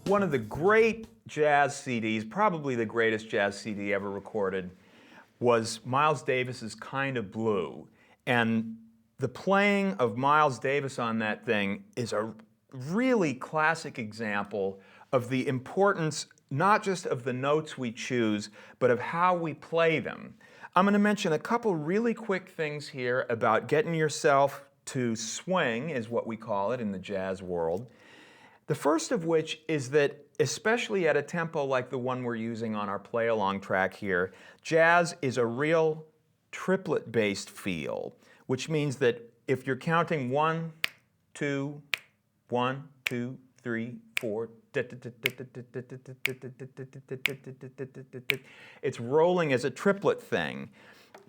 One of the great jazz CDs, probably the greatest jazz CD ever recorded, was Miles Davis's Kind of Blue. And the playing of Miles Davis on that thing is a really classic example of the importance not just of the notes we choose, but of how we play them. I'm going to mention a couple really quick things here about getting yourself to swing, is what we call it in the jazz world. The first of which is that, especially at a tempo like the one we're using on our play-along track here, jazz is a real triplet-based feel, which means that if you're counting 1, 2, 1, 2, 3, 4, it's rolling as a triplet thing.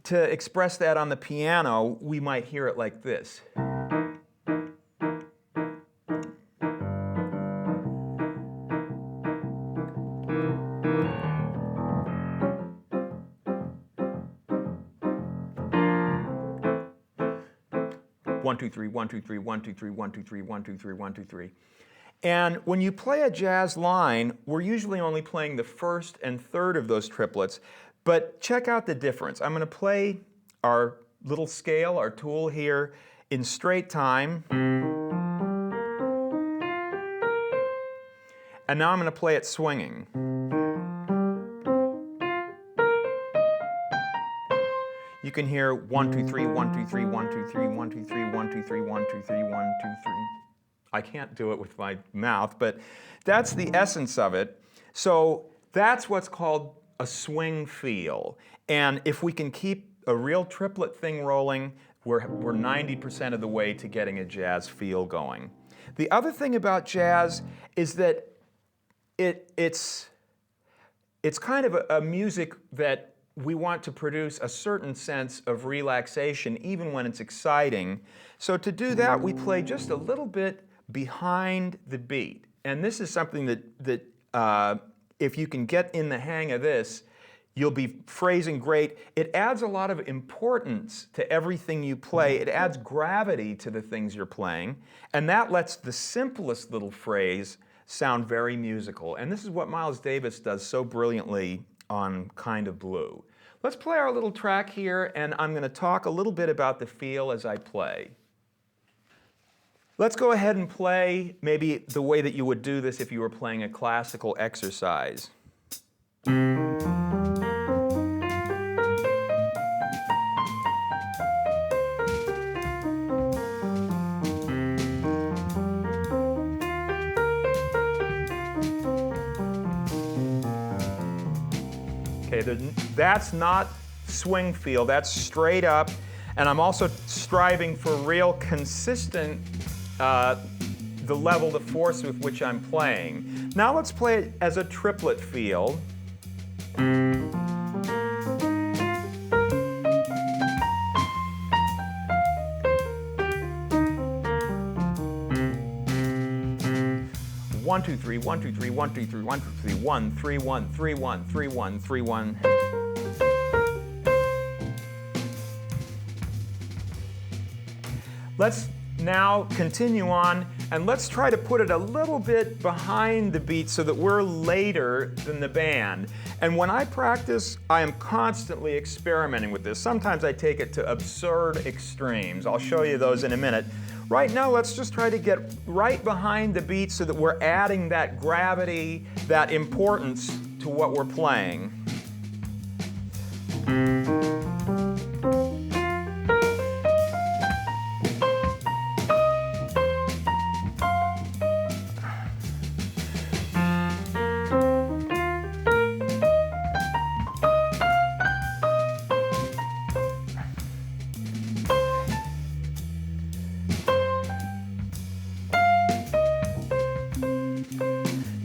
To express that on the piano, we might hear it like this. 1, 2, 3, 1, 2, 3, 1, 2, 3, 1, 2, 3, 1, 2, 3, 1, 2, 3. And when you play a jazz line, we're usually only playing the first and third of those triplets, but check out the difference. I'm going to play our little scale, our tool here, in straight time. And now I'm going to play it swinging. You can hear 1, 2, 3, 1, 2, 3, 1, 2, 3, 1, 2, 3, 1, 2, 3, 1, 2, 3, 1, 2, 3. I can't do it with my mouth, but that's the essence of it. So that's what's called a swing feel. And if we can keep a real triplet thing rolling, we're 90% of the way to getting a jazz feel going. The other thing about jazz is that it's kind of a music that we want to produce a certain sense of relaxation even when it's exciting. So to do that, we play just a little bit behind the beat. And this is something that if you can get in the hang of this, you'll be phrasing great. It adds a lot of importance to everything you play. It adds gravity to the things you're playing. And that lets the simplest little phrase sound very musical. And this is what Miles Davis does so brilliantly on Kind of Blue. Let's play our little track here, and I'm going to talk a little bit about the feel as I play. Let's go ahead and play maybe the way that you would do this if you were playing a classical exercise. That's not swing feel, that's straight up, and I'm also striving for real consistent, the level, the force with which I'm playing. Now let's play it as a triplet feel. One, two, three, 1, 2, 3, 1, 2, 3, 1, 2, 3, 1, 3, 1, 3, 1, 3, 1, 3, 1. Let's now continue on, and let's try to put it a little bit behind the beat so that we're later than the band. And when I practice, I am constantly experimenting with this. Sometimes I take it to absurd extremes. I'll show you those in a minute. Right now, let's just try to get right behind the beat so that we're adding that gravity, that importance to what we're playing.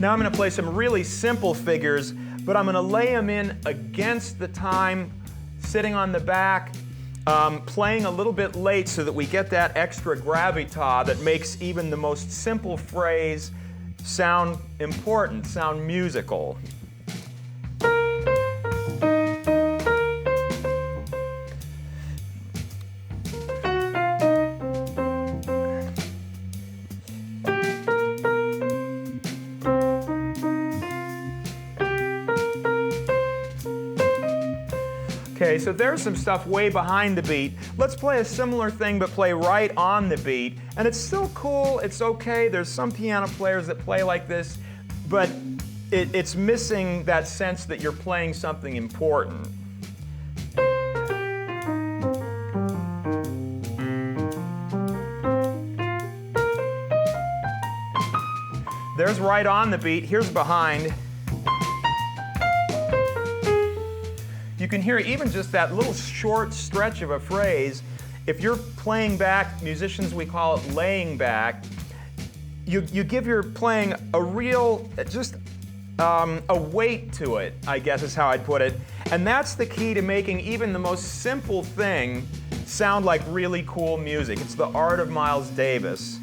Now I'm going to play some really simple figures, but I'm going to lay them in against the time, sitting on the back, playing a little bit late so that we get that extra gravitas that makes even the most simple phrase sound important, sound musical. Okay, so there's some stuff way behind the beat. Let's play a similar thing but play right on the beat. And it's still cool, it's okay. There's some piano players that play like this, but it's missing that sense that you're playing something important. There's right on the beat, here's behind. You can hear even just that little short stretch of a phrase. If you're playing back, musicians we call it laying back, you give your playing a real, just a weight to it, I guess is how I'd put it. And that's the key to making even the most simple thing sound like really cool music. It's the art of Miles Davis.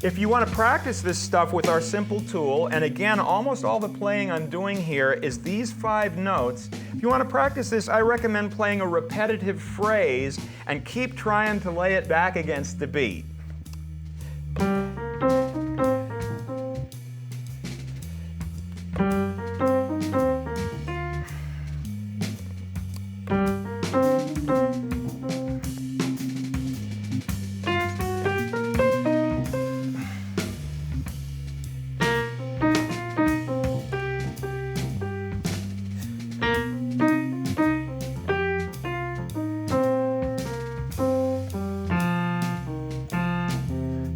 If you want to practice this stuff with our simple tool, and again, almost all the playing I'm doing here is these 5 notes. If you want to practice this, I recommend playing a repetitive phrase and keep trying to lay it back against the beat.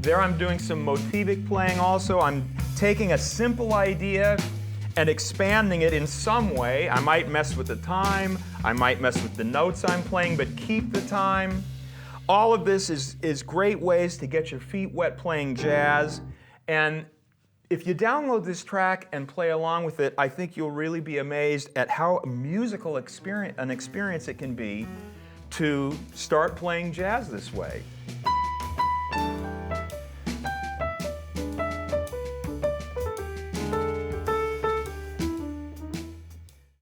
There I'm doing some motivic playing also. I'm taking a simple idea and expanding it in some way. I might mess with the time, I might mess with the notes I'm playing, but keep the time. All of this is great ways to get your feet wet playing jazz. And if you download this track and play along with it, I think you'll really be amazed at how musical an experience it can be to start playing jazz this way.